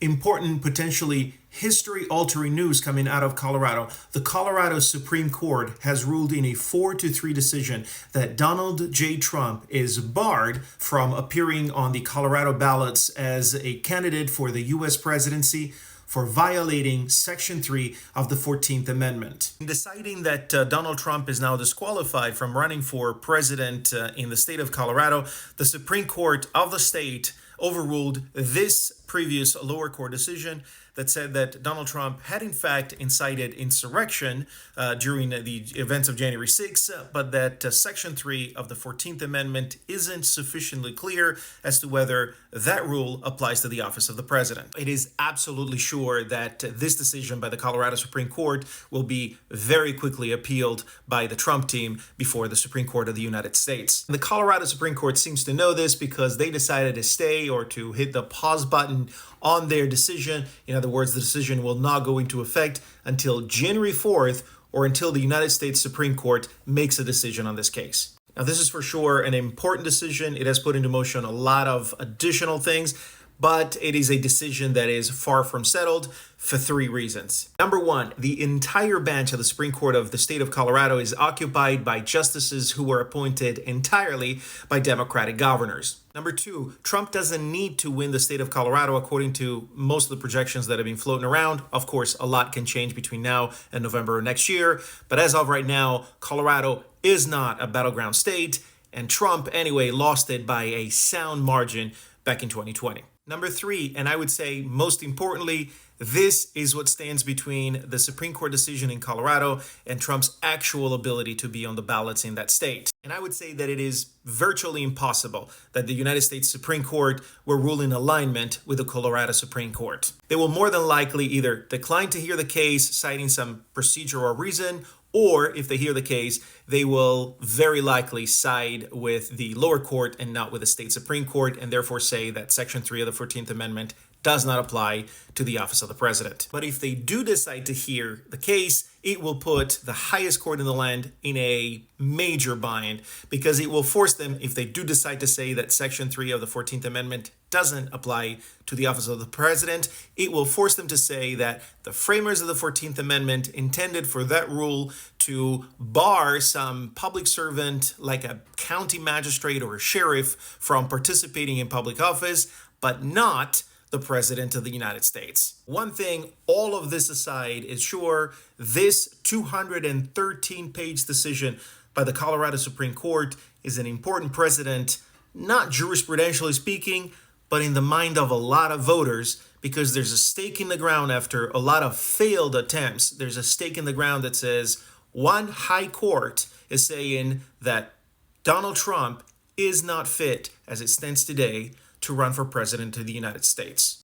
important, potentially history-altering news coming out of Colorado. The Colorado Supreme Court has ruled in a 4-3 decision that Donald J. Trump is barred from appearing on the Colorado ballots as a candidate for the U.S. presidency for violating Section 3 of the 14th Amendment. In deciding that Donald Trump is now disqualified from running for president in the state of Colorado, the Supreme Court of the state overruled this previous lower court decision that said that Donald Trump had in fact incited insurrection during the events of January 6th, but that Section 3 of the 14th Amendment isn't sufficiently clear as to whether that rule applies to the office of the president. It is absolutely sure that this decision by the Colorado Supreme Court will be very quickly appealed by the Trump team before the Supreme Court of the United States. The Colorado Supreme Court seems to know this because they decided to stay or to hit the pause button on their decision. In other words, the decision will not go into effect until January 4th or until the United States Supreme Court makes a decision on this case. Now, this is for sure an important decision. It has put into motion a lot of additional things, but it is a decision that is far from settled for 3 reasons. Number 1, the entire bench of the Supreme Court of the state of Colorado is occupied by justices who were appointed entirely by Democratic governors. Number 2, Trump doesn't need to win the state of Colorado according to most of the projections that have been floating around. Of course, a lot can change between now and November of next year, but as of right now, Colorado is not a battleground state, and Trump anyway lost it by a sound margin back in 2020. Number 3, and I would say most importantly, this is what stands between the Supreme Court decision in Colorado and Trump's actual ability to be on the ballots in that state. And I would say that it is virtually impossible that the United States Supreme Court will rule in alignment with the Colorado Supreme Court. They will more than likely either decline to hear the case, citing some procedural reason, or if they hear the case, they will very likely side with the lower court and not with the state Supreme Court, and therefore say that Section 3 of the 14th Amendment does not apply to the office of the president. But if they do decide to hear the case, it will put the highest court in the land in a major bind, because it will force them, if they do decide to say that Section 3 of the 14th Amendment doesn't apply to the office of the president, it will force them to say that the framers of the 14th Amendment intended for that rule to bar some public servant like a county magistrate or a sheriff from participating in public office, but not the President of the United States. One thing, all of this aside, is sure, this 213-page decision by the Colorado Supreme Court is an important precedent, not jurisprudentially speaking, but in the mind of a lot of voters, because there's a stake in the ground after a lot of failed attempts. There's a stake in the ground that says one high court is saying that Donald Trump is not fit, as it stands today, to run for president of the United States.